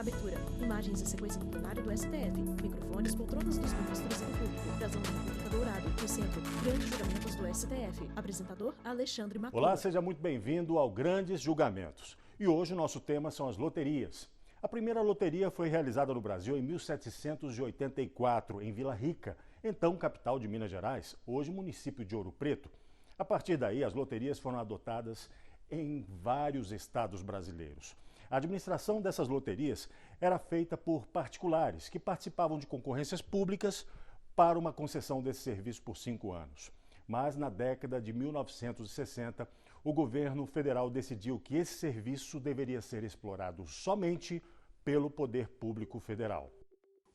Abertura, imagens e sequência do plenário do STF, microfones, poltronas dos ministros e do público. Brasão da República Dourado, no centro, grandes julgamentos do STF. Apresentador, Alexandre Macuda. Olá, seja muito bem-vindo ao Grandes Julgamentos. E hoje o nosso tema são as loterias. A primeira loteria foi realizada no Brasil em 1784, em Vila Rica, então capital de Minas Gerais, hoje município de Ouro Preto. A partir daí, as loterias foram adotadas em vários estados brasileiros. A administração dessas loterias era feita por particulares que participavam de concorrências públicas para uma concessão desse serviço por 5 anos. Mas na década de 1960, o governo federal decidiu que esse serviço deveria ser explorado somente pelo poder público federal.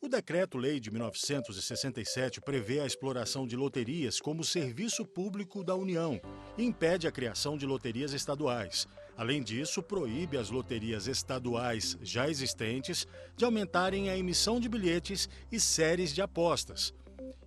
O Decreto-Lei de 1967 prevê a exploração de loterias como serviço público da União e impede a criação de loterias estaduais. Além disso, proíbe as loterias estaduais já existentes de aumentarem a emissão de bilhetes e séries de apostas.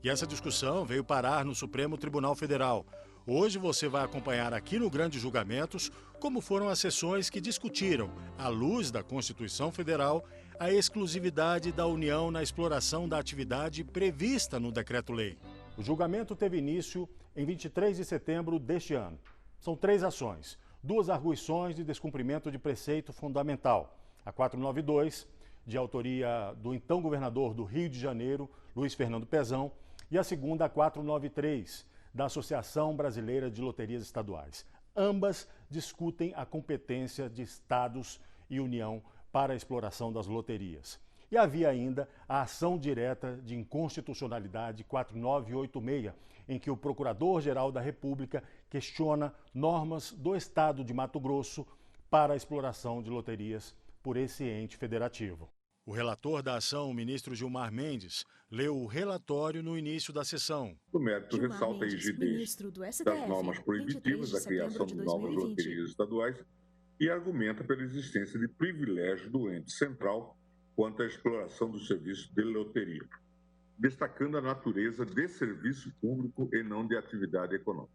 E essa discussão veio parar no Supremo Tribunal Federal. Hoje você vai acompanhar aqui no Grandes Julgamentos como foram as sessões que discutiram, à luz da Constituição Federal, a exclusividade da União na exploração da atividade prevista no Decreto-Lei. O julgamento teve início em 23 de setembro deste ano. São 3 ações, 2 arguições de descumprimento de preceito fundamental. A 492, de autoria do então governador do Rio de Janeiro, Luiz Fernando Pezão, e a segunda, a 493, da Associação Brasileira de Loterias Estaduais. Ambas discutem a competência de estados e União para a exploração das loterias. E havia ainda a ação direta de inconstitucionalidade 4986, em que o Procurador-Geral da República questiona normas do Estado de Mato Grosso para a exploração de loterias por esse ente federativo. O relator da ação, o ministro Gilmar Mendes, leu o relatório no início da sessão. O mérito ressalta a rigidez das normas proibitivas da criação de novas loterias estaduais e argumenta pela existência de privilégio do ente central quanto à exploração do serviço de loteria, destacando a natureza de serviço público e não de atividade econômica.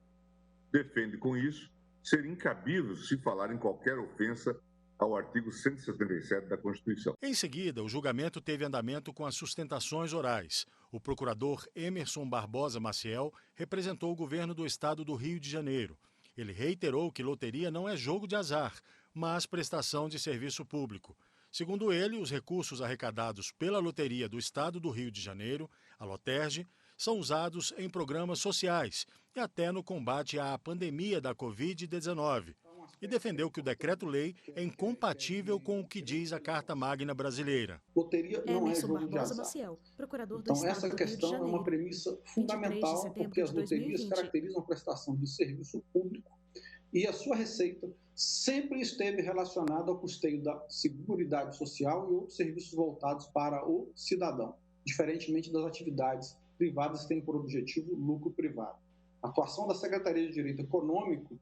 Defende, com isso, ser incabível se falar em qualquer ofensa ao artigo 177 da Constituição. Em seguida, o julgamento teve andamento com as sustentações orais. O procurador Emerson Barbosa Maciel representou o governo do estado do Rio de Janeiro. Ele reiterou que loteria não é jogo de azar, mas prestação de serviço público. Segundo ele, os recursos arrecadados pela loteria do estado do Rio de Janeiro, a Loterge, são usados em programas sociais e até no combate à pandemia da Covid-19. E defendeu que o Decreto-Lei é incompatível com o que diz a Carta Magna Brasileira. Loteria não é jogo de azar. Maciel, procurador do então, Estado essa do questão Rio de é uma premissa fundamental, porque as loterias caracterizam a prestação de serviço público e a sua receita sempre esteve relacionada ao custeio da Seguridade Social e outros serviços voltados para o cidadão, diferentemente das atividades privadas que têm por objetivo lucro privado. A atuação da Secretaria de Direito Econômico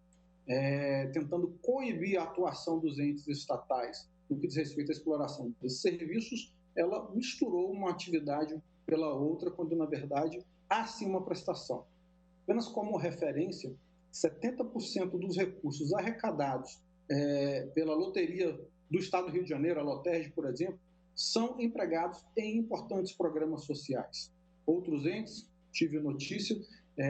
tentando coibir a atuação dos entes estatais no que diz respeito à exploração desses serviços, ela misturou uma atividade pela outra, quando, na verdade, há sim uma prestação. Apenas como referência, 70% dos recursos arrecadados pela loteria do Estado do Rio de Janeiro, a Loterge, por exemplo, são empregados em importantes programas sociais. Outros entes, tive notícia,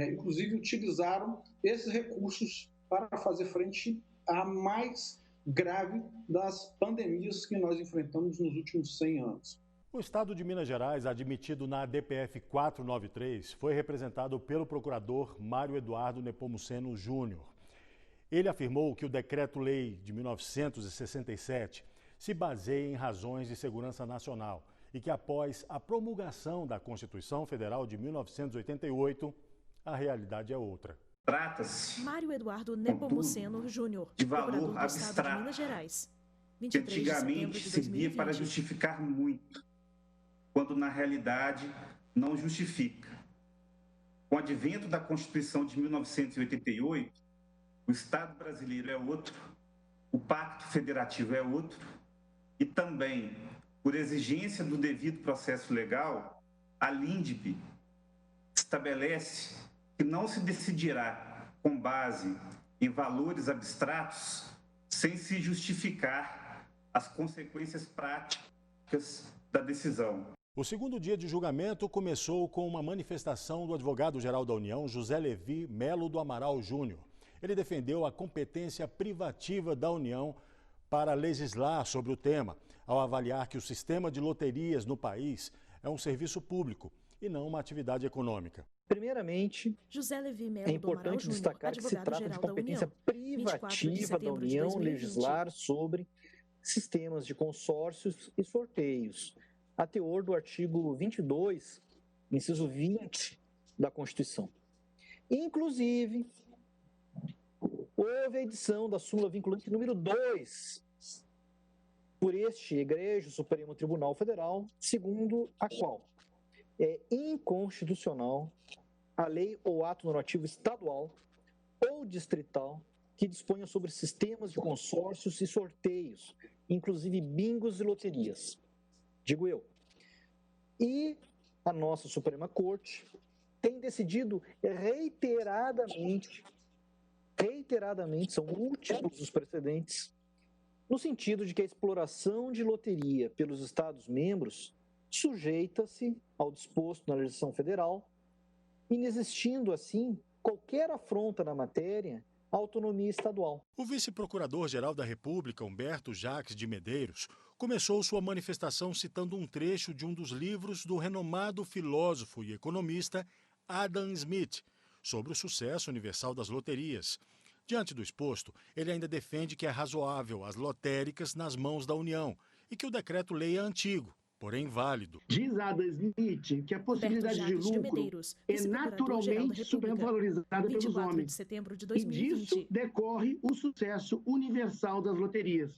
inclusive utilizaram esses recursos para fazer frente à mais grave das pandemias que nós enfrentamos nos últimos 100 anos. O Estado de Minas Gerais, admitido na DPF 493, foi representado pelo procurador Mário Eduardo Nepomuceno Júnior. Ele afirmou que o Decreto-Lei de 1967 se baseia em razões de segurança nacional e que, após a promulgação da Constituição Federal de 1988, a realidade é outra. Trata-se, Mário Eduardo Nepomuceno Júnior, de valor abstrato, de Minas Gerais, que antigamente servia para justificar muito, quando na realidade não justifica. Com o advento da Constituição de 1988, o Estado brasileiro é outro, o Pacto Federativo é outro, e também, por exigência do devido processo legal, a LINDB estabelece que não se decidirá com base em valores abstratos sem se justificar as consequências práticas da decisão. O segundo dia de julgamento começou com uma manifestação do advogado-geral da União, José Levi Melo do Amaral Júnior. Ele defendeu a competência privativa da União para legislar sobre o tema, ao avaliar que o sistema de loterias no país é um serviço público e não uma atividade econômica. Primeiramente, é importante destacar que se trata de competência privativa da União legislar sobre sistemas de consórcios e sorteios, a teor do artigo 22, inciso 20 da Constituição. Inclusive, houve a edição da súmula vinculante número 2 por este egregio Supremo Tribunal Federal, segundo a qual é inconstitucional a lei ou ato normativo estadual ou distrital que disponha sobre sistemas de consórcios e sorteios, inclusive bingos e loterias. Digo eu. E a nossa Suprema Corte tem decidido reiteradamente, são múltiplos os precedentes, no sentido de que a exploração de loteria pelos Estados-membros sujeita-se ao disposto na legislação federal, inexistindo, assim, qualquer afronta na matéria à autonomia estadual. O vice-procurador-geral da República, Humberto Jacques de Medeiros, começou sua manifestação citando um trecho de um dos livros do renomado filósofo e economista Adam Smith, sobre o sucesso universal das loterias. Diante do exposto, ele ainda defende que é razoável as lotéricas nas mãos da União e que o decreto-lei é antigo, porém válido. Diz Adam Smith que a possibilidade de lucro é naturalmente supervalorizada pelos homens e disso decorre o sucesso universal das loterias.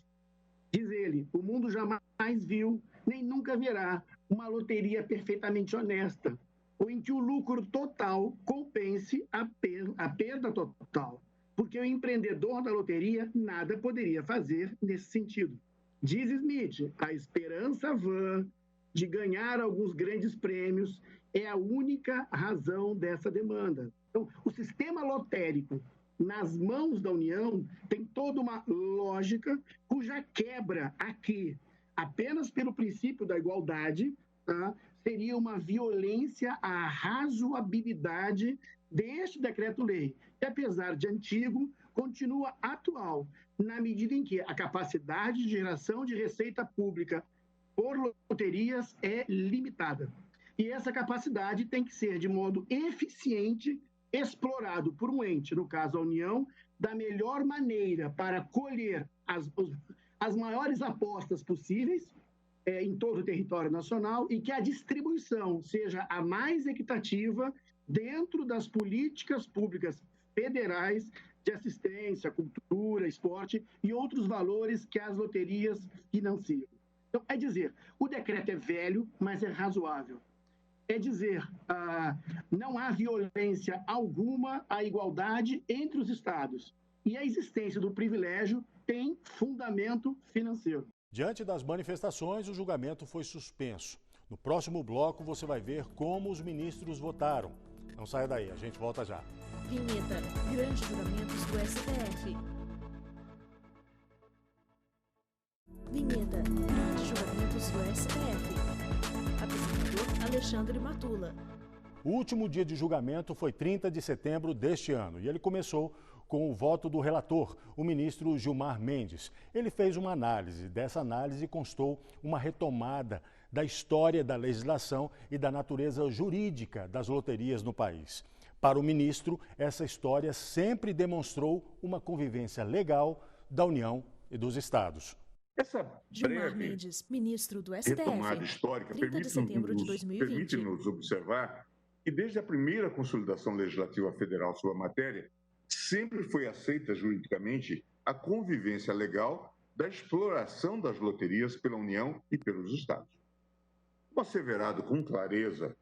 Diz ele, o mundo jamais viu, nem nunca verá, uma loteria perfeitamente honesta, ou em que o lucro total compense a perda total, porque o empreendedor da loteria nada poderia fazer nesse sentido. Diz Smith, a esperança vã de ganhar alguns grandes prêmios é a única razão dessa demanda. Então, o sistema lotérico nas mãos da União tem toda uma lógica cuja quebra aqui, apenas pelo princípio da igualdade, tá, seria uma violência à razoabilidade deste decreto-lei, que, apesar de antigo, continua atual, na medida em que a capacidade de geração de receita pública por loterias é limitada. E essa capacidade tem que ser, de modo eficiente, explorado por um ente, no caso a União, da melhor maneira para colher as maiores apostas possíveis em todo o território nacional e que a distribuição seja a mais equitativa dentro das políticas públicas federais de assistência, cultura, esporte e outros valores que as loterias financiam. Então, é dizer, o decreto é velho, mas é razoável. É dizer, não há violência alguma à igualdade entre os estados. E a existência do privilégio tem fundamento financeiro. Diante das manifestações, o julgamento foi suspenso. No próximo bloco, você vai ver como os ministros votaram. Não saia daí, a gente volta já. Vinheta. Grandes julgamentos do STF. Vinheta. Grandes julgamentos do STF. Apresentador Alexandre Matula. O último dia de julgamento foi 30 de setembro deste ano e ele começou com o voto do relator, o ministro Gilmar Mendes. Ele fez uma análise. Dessa análise constou uma retomada da história da legislação e da natureza jurídica das loterias no país. Para o ministro, essa história sempre demonstrou uma convivência legal da União e dos estados. Essa Gilmar Mendes, ministro do STF, retomada histórica permite-nos observar que desde a primeira consolidação legislativa federal sobre a matéria, sempre foi aceita juridicamente a convivência legal da exploração das loterias pela União e pelos estados. Como asseverado com clareza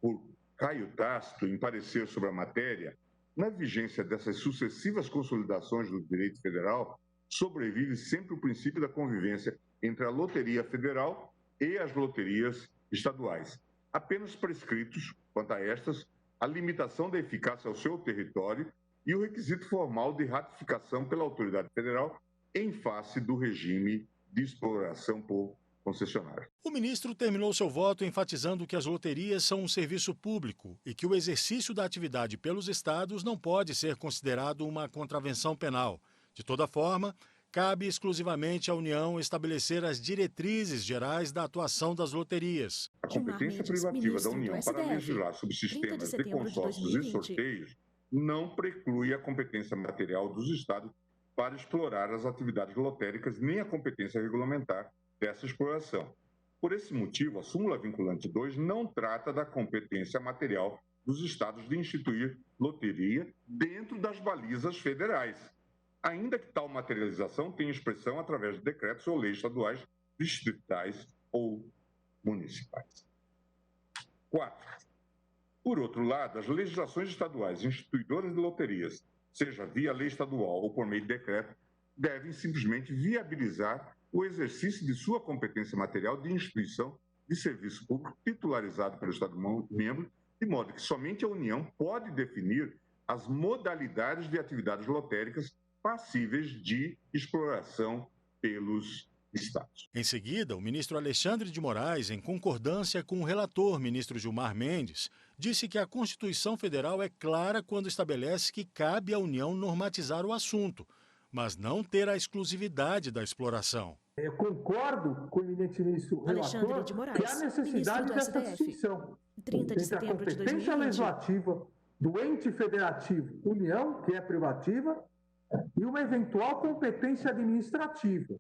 por Caio Tácito em parecer sobre a matéria, na vigência dessas sucessivas consolidações do direito federal, sobrevive sempre o princípio da convivência entre a loteria federal e as loterias estaduais, apenas prescritos, quanto a estas, a limitação da eficácia ao seu território e o requisito formal de ratificação pela autoridade federal em face do regime de exploração por concessionárias. O ministro terminou seu voto enfatizando que as loterias são um serviço público e que o exercício da atividade pelos estados não pode ser considerado uma contravenção penal. De toda forma, cabe exclusivamente à União estabelecer as diretrizes gerais da atuação das loterias. A competência privativa da União para legislar sobre sistemas de consórcios e sorteios não preclui a competência material dos estados para explorar as atividades lotéricas, nem a competência regulamentar dessa exploração. Por esse motivo, a súmula vinculante 2 não trata da competência material dos estados de instituir loteria dentro das balizas federais, ainda que tal materialização tenha expressão através de decretos ou leis estaduais, distritais ou municipais. 4. Por outro lado, as legislações estaduais instituidoras de loterias, seja via lei estadual ou por meio de decreto, devem simplesmente viabilizar o exercício de sua competência material de instituição de serviço público titularizado pelo Estado-membro, de modo que somente a União pode definir as modalidades de atividades lotéricas passíveis de exploração pelos estados. Em seguida, o ministro Alexandre de Moraes, em concordância com o relator, ministro Gilmar Mendes, disse que a Constituição Federal é clara quando estabelece que cabe à União normatizar o assunto, mas não ter a exclusividade da exploração. Eu concordo com o eminente ministro relator de Moraes, que há necessidade dessa distinção entre a competência legislativa do ente federativo União, que é privativa, e uma eventual competência administrativa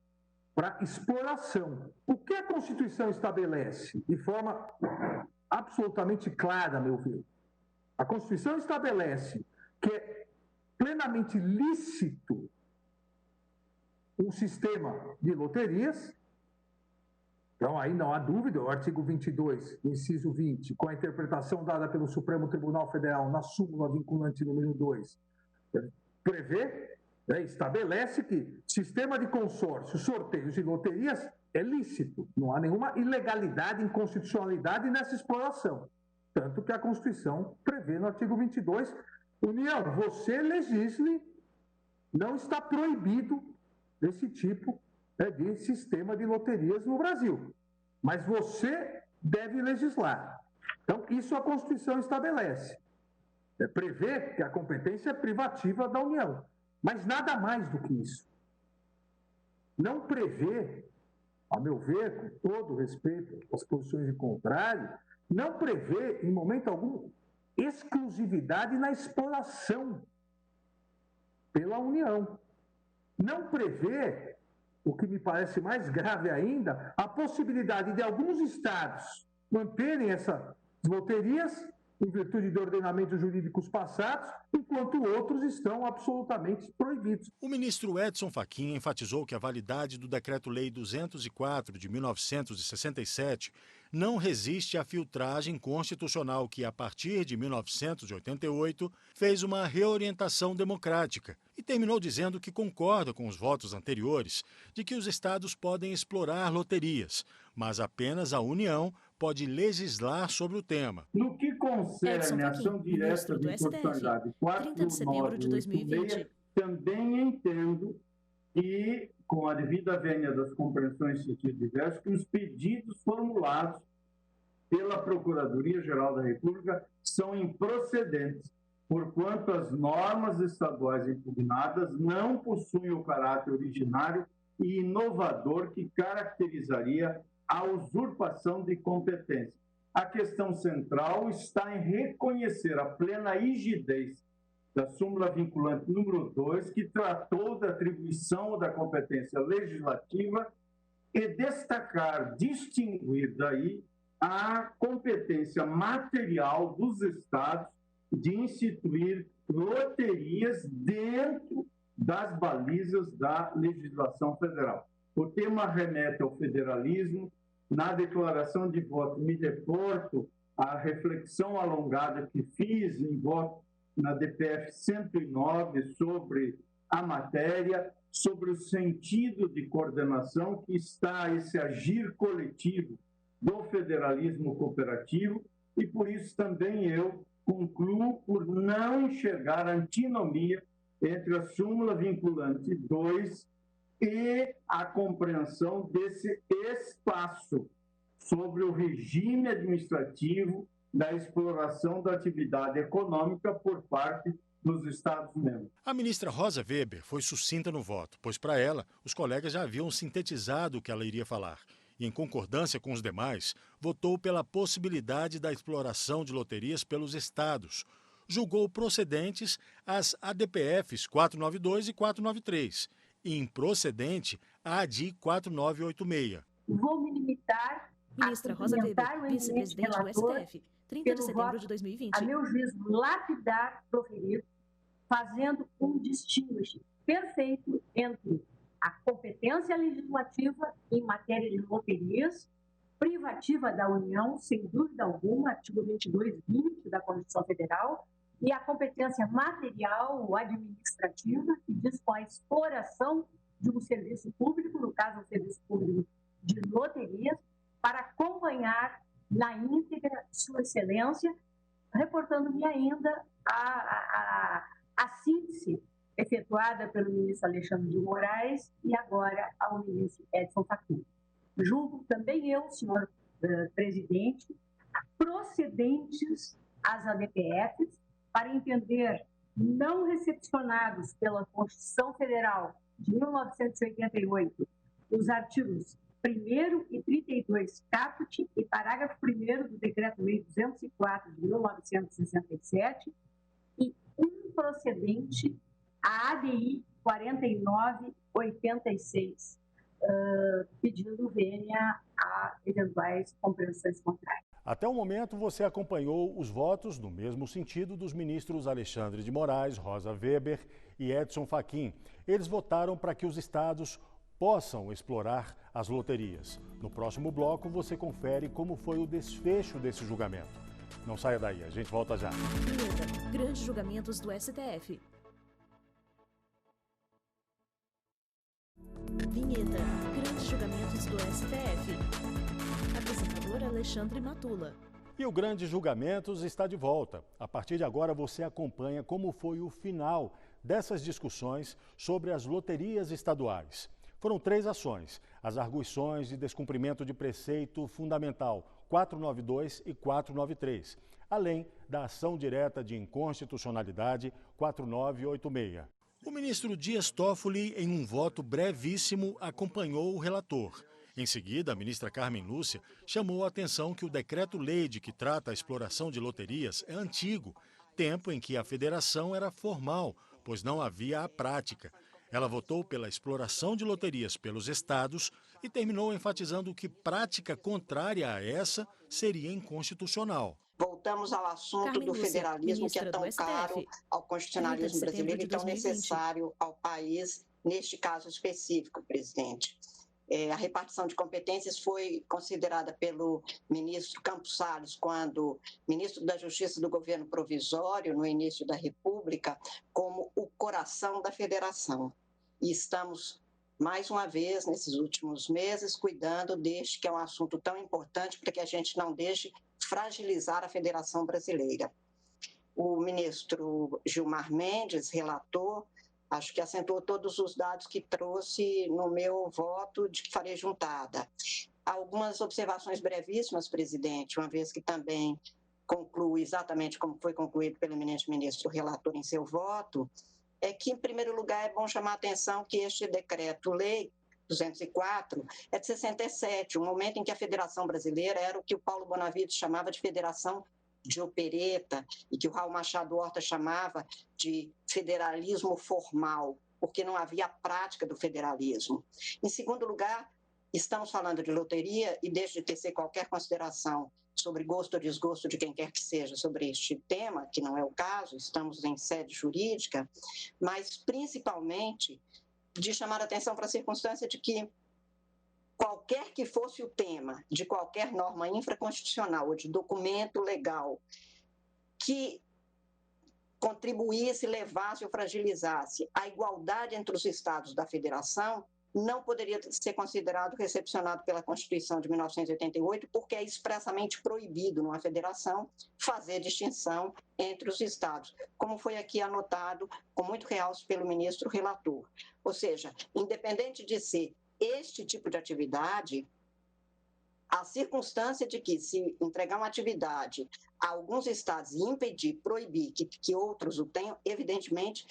para exploração. O que a Constituição estabelece de forma absolutamente clara, a meu ver? A Constituição estabelece que é plenamente lícito um sistema de loterias. Então, aí não há dúvida, o artigo 22, inciso 20, com a interpretação dada pelo Supremo Tribunal Federal na súmula vinculante número 2, prevê, estabelece que sistema de consórcios, sorteios e loterias é lícito. Não há nenhuma ilegalidade, inconstitucionalidade nessa exploração. Tanto que a Constituição prevê no artigo 22, União, você legisle, não está proibido esse tipo de sistema de loterias no Brasil. Mas você deve legislar. Então, isso a Constituição estabelece. Prevê que a competência é privativa da União. Mas nada mais do que isso. Não prevê, a meu ver, com todo respeito às posições de contrário, não prevê, em momento algum, exclusividade na exploração pela União. Não prevê, o que me parece mais grave ainda, a possibilidade de alguns estados manterem essas loterias em virtude de ordenamentos jurídicos passados, enquanto outros estão absolutamente proibidos. O ministro Edson Fachin enfatizou que a validade do Decreto-Lei 204 de 1967 não resiste à filtragem constitucional que, a partir de 1988, fez uma reorientação democrática e terminou dizendo que concorda com os votos anteriores de que os estados podem explorar loterias, mas apenas a União pode legislar sobre o tema. No que concerne a ação direta de inconstitucionalidade 30 de setembro de 2020, também entendo que, com a devida vênia das compreensões em sentido diverso, que os pedidos formulados pela Procuradoria-Geral da República são improcedentes, porquanto as normas estaduais impugnadas não possuem o caráter originário e inovador que caracterizaria a usurpação de competência. A questão central está em reconhecer a plena rigidez da súmula vinculante número 2, que tratou da atribuição da competência legislativa, e destacar, distinguir daí a competência material dos estados de instituir loterias dentro das balizas da legislação federal. O tema remete ao federalismo. Na declaração de voto me reporto à reflexão alongada que fiz em voto na DPF 109 sobre a matéria, sobre o sentido de coordenação que está esse agir coletivo do federalismo cooperativo, e por isso também eu concluo por não enxergar antinomia entre a súmula vinculante 2 e a compreensão desse espaço sobre o regime administrativo da exploração da atividade econômica por parte dos Estados-membros. A ministra Rosa Weber foi sucinta no voto, pois para ela, os colegas já haviam sintetizado o que ela iria falar. E, em concordância com os demais, votou pela possibilidade da exploração de loterias pelos estados. Julgou procedentes as ADPFs 492 e 493 e improcedente a ADI 4986. Vou me limitar Ministra Rosa Weber, vice-presidente do STF, 30 de setembro de 2020. A meu juízo, lapidar proferido, fazendo um distinguish perfeito entre a competência legislativa em matéria de loterias, privativa da União, sem dúvida alguma, artigo 22(20) da Constituição Federal, e a competência material ou administrativa, que diz com a exploração de um serviço público, no caso, o serviço público de loterias, para acompanhar na íntegra Sua Excelência, reportando-me ainda a síntese efetuada pelo ministro Alexandre de Moraes e agora ao ministro Edson Fachin. Julgo também eu, senhor presidente, procedentes as ADPFs para entender não recepcionados pela Constituição Federal de 1988 os artigos 1º e 32 caput e parágrafo 1º do Decreto-Lei 204 de 1967 e improcedente a ADI 4986, pedindo vênia a eventuais compreensões contrárias. Até o momento, você acompanhou os votos no mesmo sentido dos ministros Alexandre de Moraes, Rosa Weber e Edson Fachin. Eles votaram para que os estados possam explorar as loterias. No próximo bloco, você confere como foi o desfecho desse julgamento. Não saia daí, a gente volta já. Vinheta, grandes julgamentos do STF. Vinheta, grandes julgamentos do STF. Apresentador Alexandre Matula. E o Grande Julgamentos está de volta. A partir de agora você acompanha como foi o final dessas discussões sobre as loterias estaduais. Foram 3 ações, as arguições de descumprimento de preceito fundamental 492 e 493, além da ação direta de inconstitucionalidade 4986. O ministro Dias Toffoli, em um voto brevíssimo, acompanhou o relator. Em seguida, a ministra Carmen Lúcia chamou a atenção que o decreto-lei de que trata a exploração de loterias é antigo, tempo em que a federação era formal, pois não havia a prática. Ela votou pela exploração de loterias pelos estados e terminou enfatizando que prática contrária a essa seria inconstitucional. Voltamos ao assunto do federalismo, que é tão caro ao constitucionalismo brasileiro e tão necessário ao país, neste caso específico, presidente. A repartição de competências foi considerada pelo ministro Campos Salles, quando ministro da Justiça do governo provisório, no início da República, como o coração da federação. E estamos, mais uma vez, nesses últimos meses, cuidando deste que é um assunto tão importante para que a gente não deixe fragilizar a Federação Brasileira. O ministro Gilmar Mendes, relator, acho que acentuou todos os dados que trouxe no meu voto de que farei juntada. Algumas observações brevíssimas, presidente, uma vez que também concluo exatamente como foi concluído pelo eminente ministro relator em seu voto, é que, em primeiro lugar, é bom chamar a atenção que este decreto-lei 204 é de 67, um momento em que a Federação Brasileira era o que o Paulo Bonavides chamava de Federação de opereta e que o Raul Machado Horta chamava de federalismo formal, porque não havia prática do federalismo. Em segundo lugar, estamos falando de loteria e deixe de tecer qualquer consideração sobre gosto ou desgosto de quem quer que seja sobre este tema, que não é o caso, estamos em sede jurídica, mas principalmente de chamar a atenção para a circunstância de que qualquer que fosse o tema de qualquer norma infraconstitucional ou de documento legal que contribuísse, levasse ou fragilizasse a igualdade entre os estados da federação, não poderia ser considerado recepcionado pela Constituição de 1988, porque é expressamente proibido numa federação fazer distinção entre os estados, como foi aqui anotado com muito realce pelo ministro relator. Ou seja, independente de ser este tipo de atividade, a circunstância de que se entregar uma atividade a alguns estados e impedir, proibir que outros o tenham, evidentemente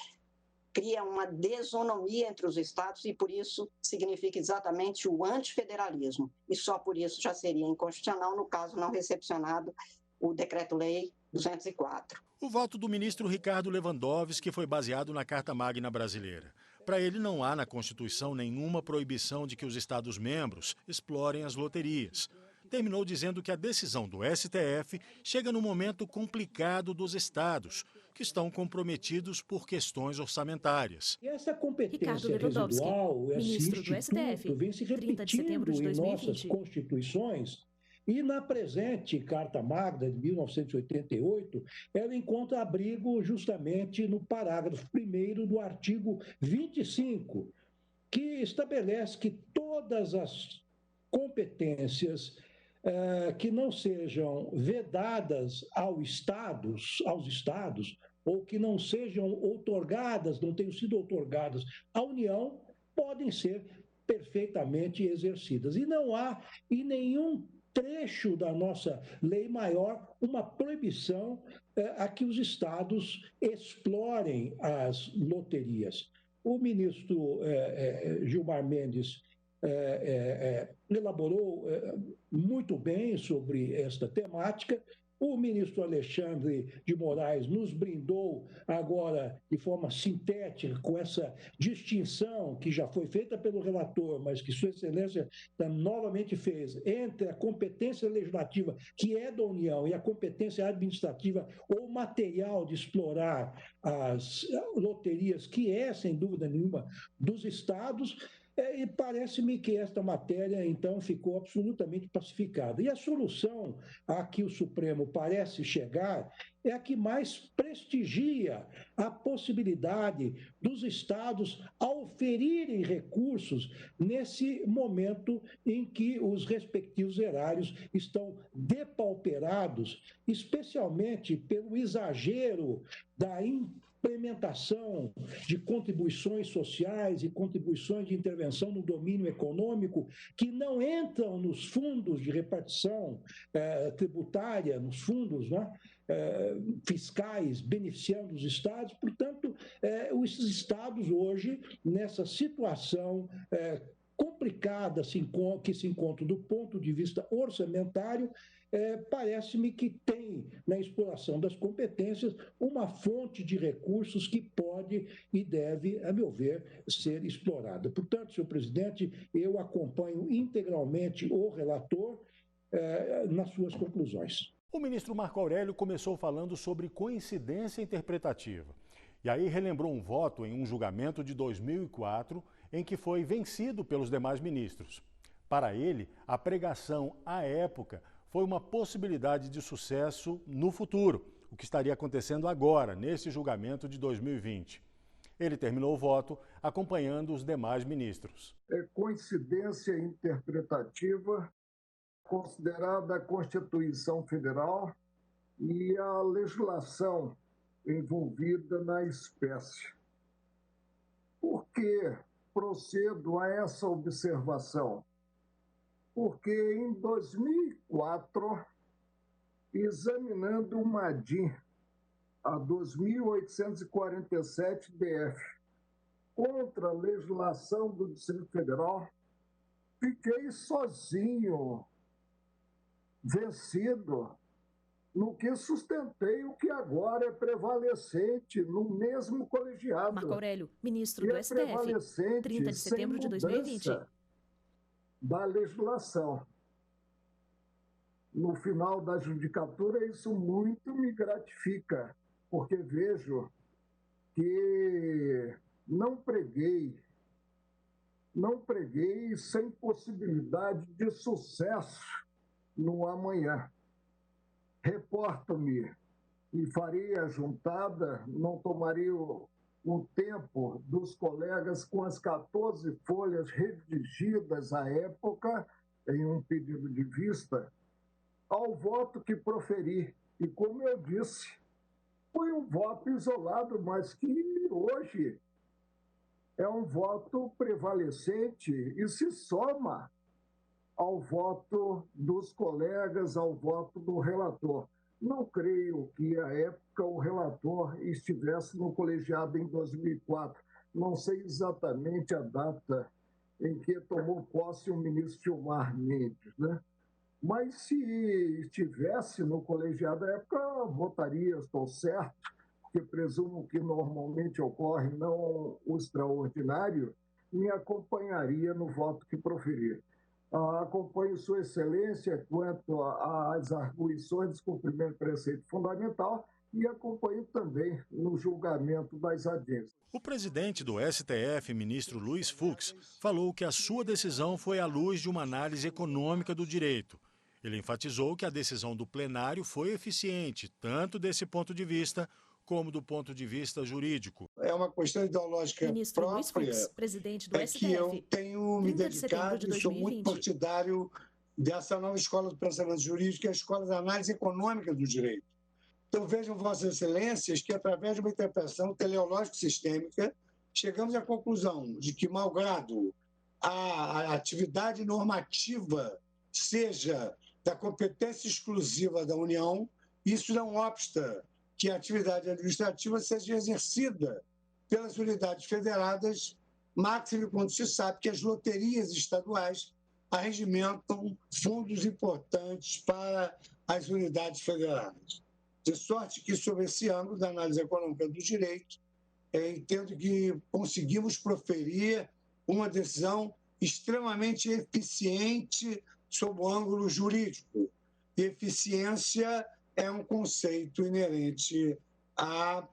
cria uma desonomia entre os estados e, por isso, significa exatamente o antifederalismo. E só por isso já seria inconstitucional, no caso não recepcionado o Decreto-Lei 204. O voto do ministro Ricardo Lewandowski foi baseado na Carta Magna brasileira. Para ele, não há na Constituição nenhuma proibição de que os Estados-membros explorem as loterias. Terminou dizendo que a decisão do STF chega num momento complicado dos estados, que estão comprometidos por questões orçamentárias. E essa competência residual, esse instituto, vem se repetindo em nossas constituições. E na presente Carta Magna de 1988, ela encontra abrigo justamente no parágrafo 1º do artigo 25, que estabelece que todas as competências que não sejam vedadas aos estados, ou que não sejam outorgadas, não tenham sido outorgadas à União, podem ser perfeitamente exercidas. E não há em nenhum trecho da nossa lei maior uma proibição a que os estados explorem as loterias. O ministro Gilmar Mendes elaborou muito bem sobre esta temática. O ministro Alexandre de Moraes nos brindou agora de forma sintética com essa distinção que já foi feita pelo relator, mas que Sua Excelência novamente fez, entre a competência legislativa, que é da União, e a competência administrativa ou material de explorar as loterias, que é, sem dúvida nenhuma, dos estados. E parece-me que esta matéria, então, ficou absolutamente pacificada. E a solução a que o Supremo parece chegar é a que mais prestigia a possibilidade dos estados auferirem recursos nesse momento em que os respectivos erários estão depauperados, especialmente pelo exagero da implementação de contribuições sociais e contribuições de intervenção no domínio econômico que não entram nos fundos de repartição tributária, nos fundos fiscais beneficiando os estados. Portanto, os estados hoje, nessa situação complicada que se encontra do ponto de vista orçamentário, parece-me que tem, na exploração das competências, uma fonte de recursos que pode e deve, a meu ver, ser explorada. Portanto, senhor presidente, eu acompanho integralmente o relator nas suas conclusões. O ministro Marco Aurélio começou falando sobre coincidência interpretativa. E aí relembrou um voto em um julgamento de 2004 em que foi vencido pelos demais ministros. Para ele, a pregação à época foi uma possibilidade de sucesso no futuro, o que estaria acontecendo agora, nesse julgamento de 2020. Ele terminou o voto acompanhando os demais ministros. É coincidência interpretativa considerada a Constituição Federal e a legislação envolvida na espécie. Por que procedo a essa observação? Porque em 2004, examinando uma DIN, a 2847 DF, contra a legislação do Distrito Federal, fiquei sozinho, vencido, no que sustentei o que agora é prevalecente no mesmo colegiado. Marco Aurélio, ministro do STF, 30 de setembro de 2020. Da legislação. No final da judicatura, isso muito me gratifica, porque vejo que não preguei sem possibilidade de sucesso no amanhã. Reporto-me e faria a juntada, não tomaria o o tempo dos colegas com as 14 folhas redigidas à época, em um pedido de vista, ao voto que proferi. E, como eu disse, foi um voto isolado, mas que hoje é um voto prevalecente e se soma ao voto dos colegas, ao voto do relator. Não creio que, à época, o relator estivesse no colegiado em 2004. Não sei exatamente a data em que tomou posse o ministro Gilmar Mendes, né? Mas, se estivesse no colegiado à época, votaria, estou certo, porque presumo que normalmente ocorre, não o extraordinário, me acompanharia no voto que proferir. Acompanho Sua Excelência quanto às arguições de descumprimento do preceito fundamental e acompanho também no julgamento das audiências. O presidente do STF, ministro Luiz Fux, falou que a sua decisão foi à luz de uma análise econômica do direito. Ele enfatizou que a decisão do plenário foi eficiente, tanto desse ponto de vista como do ponto de vista jurídico. É uma questão ideológica Ministro própria, Luiz Fux, presidente do STF, que eu tenho me dedicado e sou muito partidário dessa nova escola do pensamento jurídico, que é a escola da análise econômica do direito. Então, vejam, Vossas Excelências, que através de uma interpretação teleológico-sistêmica, chegamos à conclusão de que, malgrado a atividade normativa seja da competência exclusiva da União, isso não obsta que a atividade administrativa seja exercida pelas unidades federadas, máxime quando se sabe que as loterias estaduais arregimentam fundos importantes para as unidades federadas. De sorte que, sob esse ângulo da análise econômica do direito, entendo que conseguimos proferir uma decisão extremamente eficiente sob o ângulo jurídico. E eficiência é um conceito inerente à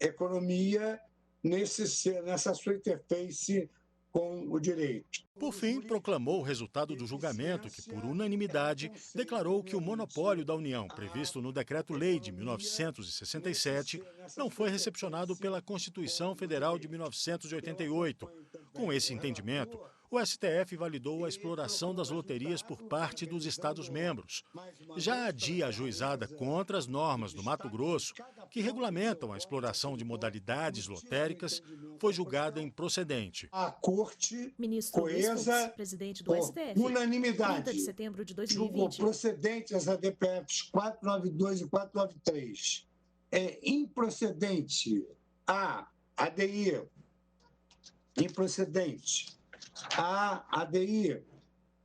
economia nessa sua interface com o direito. Por fim, proclamou o resultado do julgamento que, por unanimidade, declarou que o monopólio da União, previsto no Decreto-Lei de 1967, não foi recepcionado pela Constituição Federal de 1988. Com esse entendimento, o STF validou a exploração das loterias por parte dos Estados-membros. Já a DIA ajuizada contra as normas do Mato Grosso, que regulamentam a exploração de modalidades lotéricas, foi julgada improcedente. A Corte Ministro coesa, Fux, presidente do STF, unanimidade, 30 de setembro de 2020. julgou procedentes as ADPFs 492 e 493. É improcedente a ADI, improcedente a ADI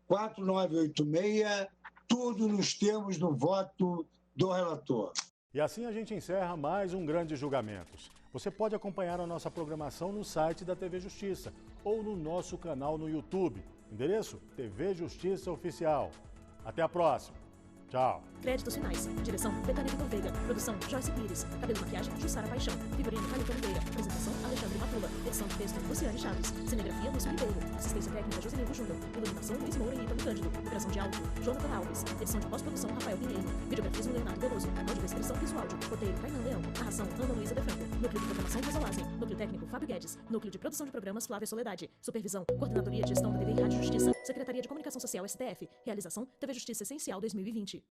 4986, tudo nos termos do voto do relator. E assim a gente encerra mais um Grandes Julgamentos. Você pode acompanhar a nossa programação no site da TV Justiça ou no nosso canal no YouTube. Endereço: TV Justiça Oficial. Até a próxima. Tchau. Créditos finais. Direção: Betânia Vitor Veiga. Produção: Joyce Pires. Cabelo e maquiagem: Jussara Paixão. Figurino: Calito Oliveira. Apresentação: Alexandre Matula. Edição de texto: Luciane Chaves. Cinegrafia: Luiz Ribeiro. Assistência técnica: Joselino Júnior. Iluminação: Luiz Moura e Ítalo Cândido. Operação de áudio: Jonathan Alves. Edição de pós-produção: Rafael Pinheiro. Videografismo: Leonardo Veloso. Audiodescrição visual. Roteiro: Kainan Leão. Narração: Ana Luísa De Franco. Núcleo de programação: Rosa Lazen. Núcleo técnico: Fábio Guedes. Núcleo de produção de programas: Flávia Soledade. Supervisão: Coordenadoria de Gestão da TV e Rádio Justiça. Secretaria de Comunicação Social STF. Realização: TV Justiça Essencial 2020.